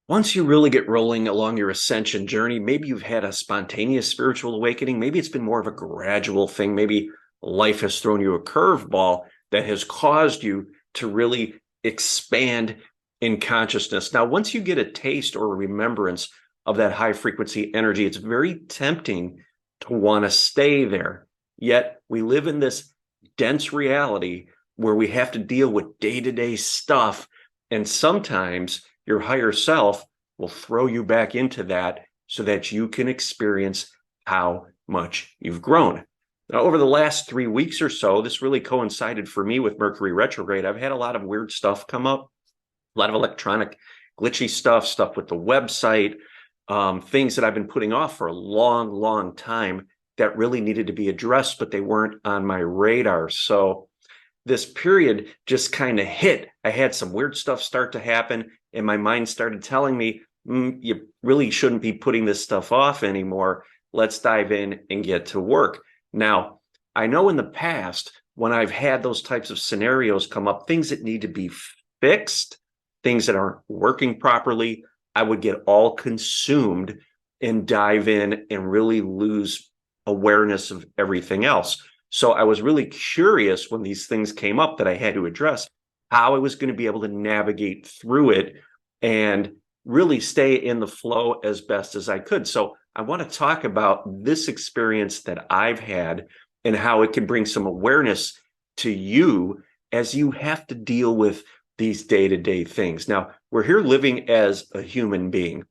Once you really get rolling along your ascension journey, maybe you've had a spontaneous spiritual awakening. Maybe it's been more of a gradual thing. Maybe life has thrown you a curveball that has caused you to really expand in consciousness. Now, once you get a taste or a remembrance of that high frequency energy, it's very tempting to want to stay there. Yet we live in this dense reality where we have to deal with day-to-day stuff. And sometimes your higher self will throw you back into that so that you can experience how much you've grown. Now, over the last 3 weeks or so, this really coincided for me with Mercury retrograde. I've had a lot of weird stuff come up, a lot of electronic glitchy stuff with the website, things that I've been putting off for a long time that really needed to be addressed, but they weren't on my radar. So this period just kind of hit. I had some weird stuff start to happen, and my mind started telling me, you really shouldn't be putting this stuff off anymore. Let's dive in and get to work. Now, I know in the past, when I've had those types of scenarios come up, things that need to be fixed, things that aren't working properly, I would get all consumed and dive in and really lose awareness of everything else. So I was really curious when these things came up that I had to address, how I was going to be able to navigate through it and really stay in the flow as best as I could. So I want to talk about this experience that I've had and how it can bring some awareness to you as you have to deal with these day-to-day things. Now, we're here living as a human being,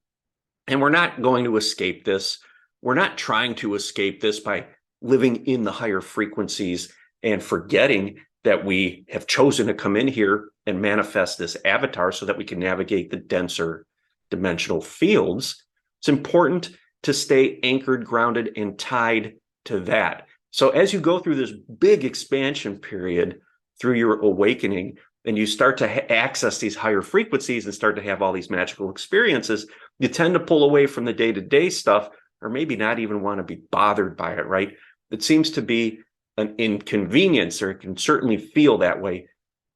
and we're not going to escape this. We're not trying to escape this by living in the higher frequencies and forgetting that we have chosen to come in here and manifest this avatar so that we can navigate the denser dimensional fields. It's important to stay anchored, grounded, and tied to that. So as you go through this big expansion period through your awakening, and you start to access these higher frequencies and start to have all these magical experiences, you tend to pull away from the day-to-day stuff, or maybe not even want to be bothered by it, right? It seems to be an inconvenience, or it can certainly feel that way.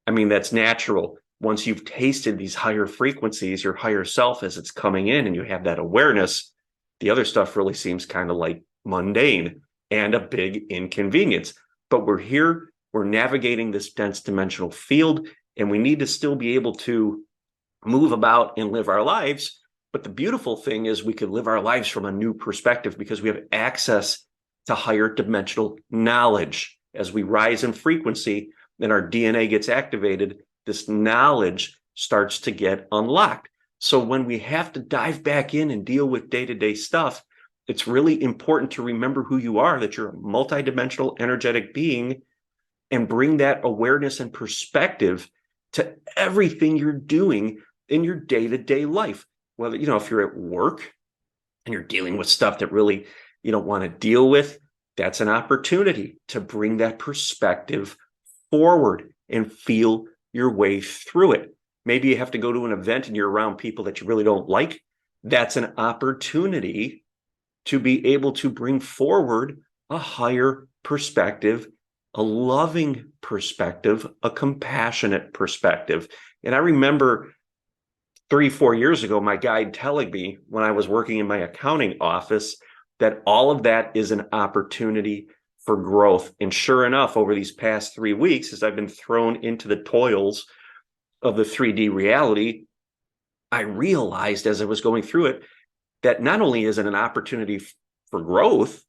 I mean, that's natural. Once you've tasted these higher frequencies, your higher self, as it's coming in and you have that awareness, the other stuff really seems kind of like mundane and a big inconvenience. But we're here, we're navigating this dense dimensional field, and we need to still be able to move about and live our lives. But the beautiful thing is we could live our lives from a new perspective because we have access to higher dimensional knowledge. As we rise in frequency and our DNA gets activated, this knowledge starts to get unlocked. So when we have to dive back in and deal with day-to-day stuff, it's really important to remember who you are, that you're a multidimensional energetic being, and bring that awareness and perspective to everything you're doing in your day-to-day life. Whether, if you're at work and you're dealing with stuff that really you don't want to deal with, that's an opportunity to bring that perspective forward and feel your way through it. Maybe you have to go to an event and you're around people that you really don't like. That's an opportunity to be able to bring forward a higher perspective, a loving perspective, a compassionate perspective. And I remember 3-4 years ago, my guide telling me when I was working in my accounting office that all of that is an opportunity for growth. And sure enough, over these past 3 weeks, as I've been thrown into the toils of the 3D reality, I realized as I was going through it that not only is it an opportunity for growth,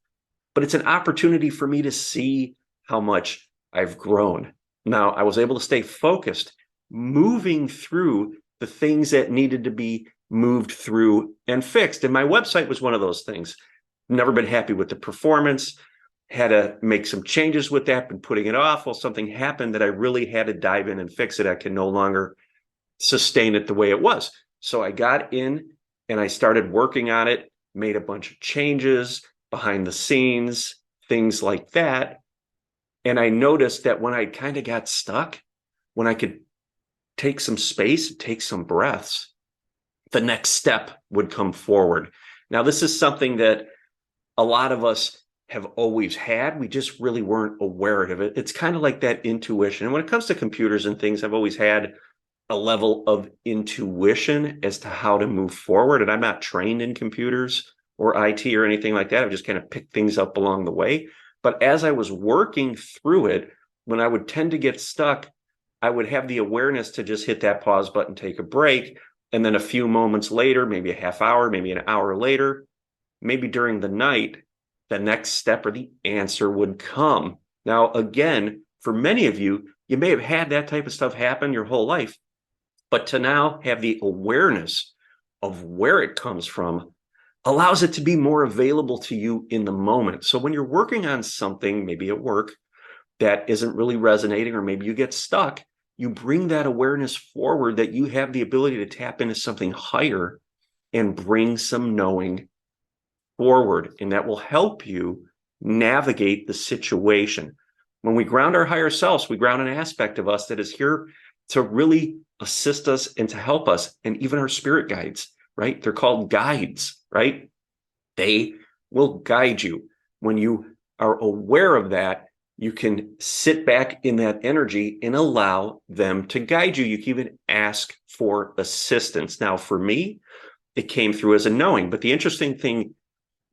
but it's an opportunity for me to see how much I've grown. Now, I was able to stay focused, moving through the things that needed to be moved through and fixed. And my website was one of those things. Never been happy with the performance, had to make some changes with that, been putting it off. Well, something happened that I really had to dive in and fix it. I can no longer sustain it the way it was. So I got in and I started working on it, made a bunch of changes behind the scenes, things like that. And I noticed that when I kind of got stuck, when I could take some space, take some breaths, the next step would come forward. Now, this is something that a lot of us have always had. We just really weren't aware of it. It's kind of like that intuition. And when it comes to computers and things, I've always had a level of intuition as to how to move forward. And I'm not trained in computers or IT or anything like that. I've just kind of picked things up along the way. But as I was working through it, when I would tend to get stuck, I would have the awareness to just hit that pause button, take a break. And then a few moments later, maybe a half hour, maybe an hour later, maybe during the night, the next step or the answer would come. Now, again, for many of you, you may have had that type of stuff happen your whole life, but to now have the awareness of where it comes from allows it to be more available to you in the moment. So when you're working on something, maybe at work, that isn't really resonating, or maybe you get stuck, you bring that awareness forward that you have the ability to tap into something higher and bring some knowing forward. And that will help you navigate the situation. When we ground our higher selves, we ground an aspect of us that is here to really assist us and to help us. And even our spirit guides, right? They're called guides, right? They will guide you. When you are aware of that, you can sit back in that energy and allow them to guide you. You can even ask for assistance. Now, for me, it came through as a knowing. But the interesting thing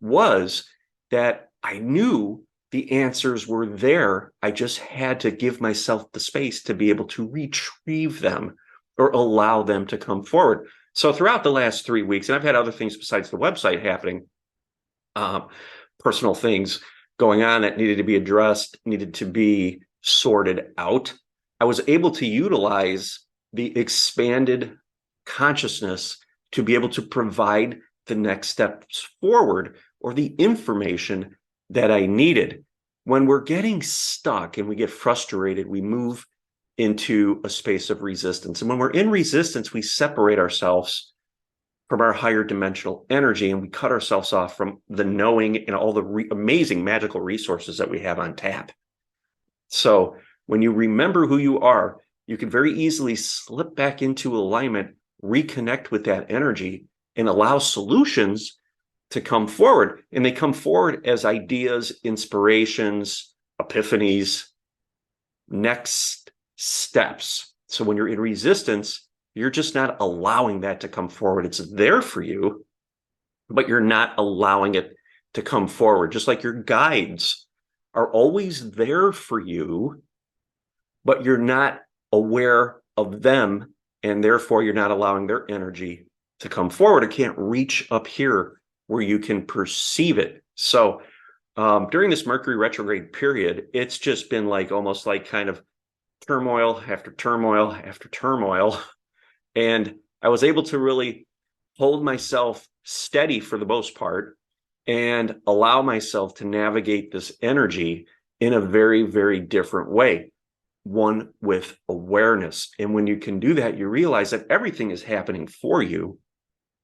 was that I knew the answers were there. I just had to give myself the space to be able to retrieve them or allow them to come forward. So throughout the last 3 weeks, and I've had other things besides the website happening, personal things going on that needed to be addressed, needed to be sorted out. I was able to utilize the expanded consciousness to be able to provide the next steps forward or the information that I needed. When we're getting stuck and we get frustrated, we move into a space of resistance. And when we're in resistance, we separate ourselves from our higher dimensional energy, and we cut ourselves off from the knowing and all the amazing magical resources that we have on tap. So when you remember who you are, you can very easily slip back into alignment, reconnect with that energy, and allow solutions to come forward. And they come forward as ideas, inspirations, epiphanies, next steps. So when you're in resistance, you're just not allowing that to come forward. It's there for you, but you're not allowing it to come forward. Just like your guides are always there for you, but you're not aware of them, and therefore you're not allowing their energy to come forward. It can't reach up here where you can perceive it. So during this Mercury retrograde period, it's just been like almost like kind of turmoil after turmoil after turmoil. And I was able to really hold myself steady for the most part and allow myself to navigate this energy in a very, very different way, one with awareness. And when you can do that, you realize that everything is happening for you.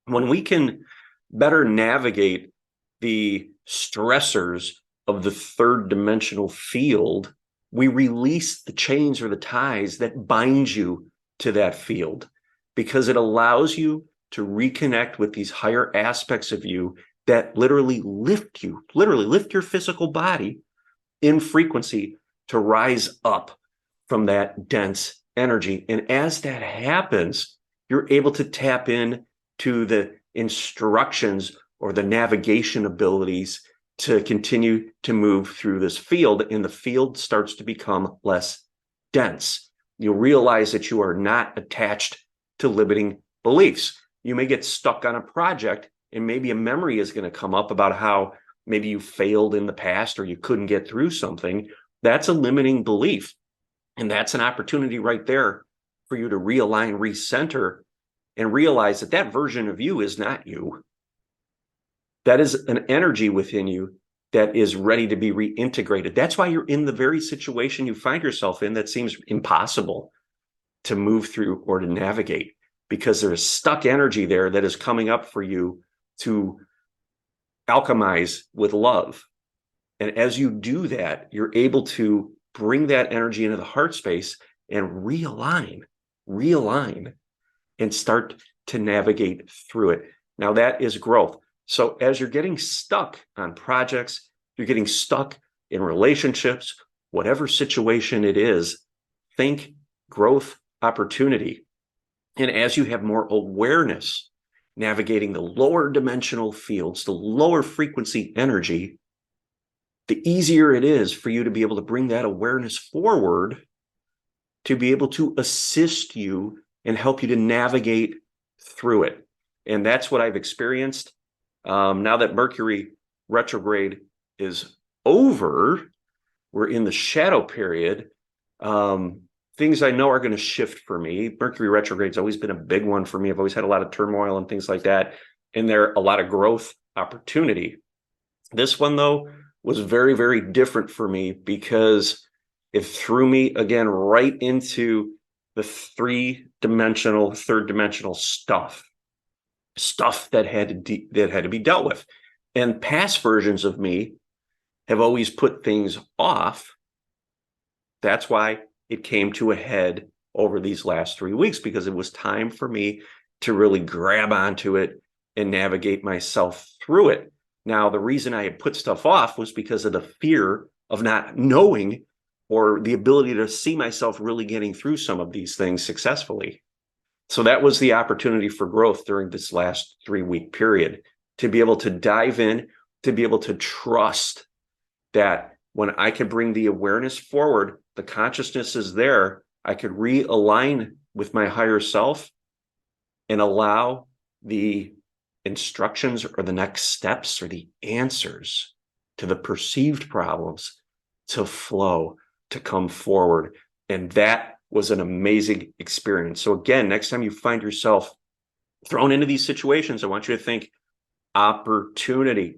When we can better navigate the stressors of the third dimensional field, we release the chains or the ties that bind you to that field, because it allows you to reconnect with these higher aspects of you that literally lift your physical body in frequency to rise up from that dense energy. And as that happens, you're able to tap in to the instructions or the navigation abilities to continue to move through this field, and the field starts to become less dense. You'll realize that you are not attached to limiting beliefs. You may get stuck on a project, and maybe a memory is going to come up about how maybe you failed in the past or you couldn't get through something. That's a limiting belief. And that's an opportunity right there for you to realign, recenter, and realize that that version of you is not you. That is an energy within you that is ready to be reintegrated. That's why you're in the very situation you find yourself in that seems impossible to move through or to navigate, because there's stuck energy there that is coming up for you to alchemize with love. And as you do that, you're able to bring that energy into the heart space and realign, and start to navigate through it. Now that is growth. So as you're getting stuck on projects, you're getting stuck in relationships, whatever situation it is, think growth opportunity. And as you have more awareness navigating the lower dimensional fields, the lower frequency energy, the easier it is for you to be able to bring that awareness forward to be able to assist you and help you to navigate through it. And that's what I've experienced. Now that Mercury retrograde is over, we're in the shadow period. Things I know are going to shift for me. Mercury retrograde's always been a big one for me. I've always had a lot of turmoil and things like that. And there are a lot of growth opportunity. This one, though, was very, very different for me because it threw me again right into the third dimensional stuff that had to be dealt with. And past versions of me have always put things off. That's why it came to a head over these last 3 weeks, because it was time for me to really grab onto it and navigate myself through it. Now, the reason I had put stuff off was because of the fear of not knowing, or the ability to see myself really getting through some of these things successfully. So that was the opportunity for growth during this last 3-week period, to be able to dive in, to be able to trust that when I could bring the awareness forward, the consciousness is there, I could realign with my higher self and allow the instructions or the next steps or the answers to the perceived problems to flow, to come forward. And that was an amazing experience. So again, next time you find yourself thrown into these situations, I want you to think opportunity.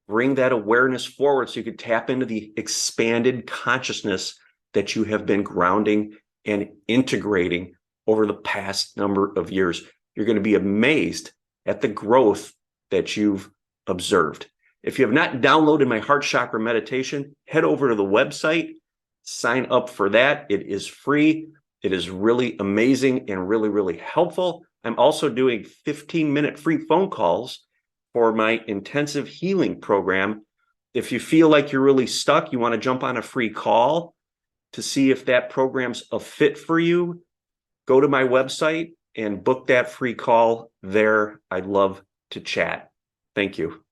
Bring that awareness forward so you can tap into the expanded consciousness that you have been grounding and integrating over the past number of years. You're going to be amazed at the growth that you've observed. If you have not downloaded my heart chakra meditation, head over to the website, sign up for that. It is free. It is really amazing and really, really helpful. I'm also doing 15-minute free phone calls for my intensive healing program. If you feel like you're really stuck, you want to jump on a free call to see if that program's a fit for you, go to my website and book that free call there. I'd love to chat. Thank you.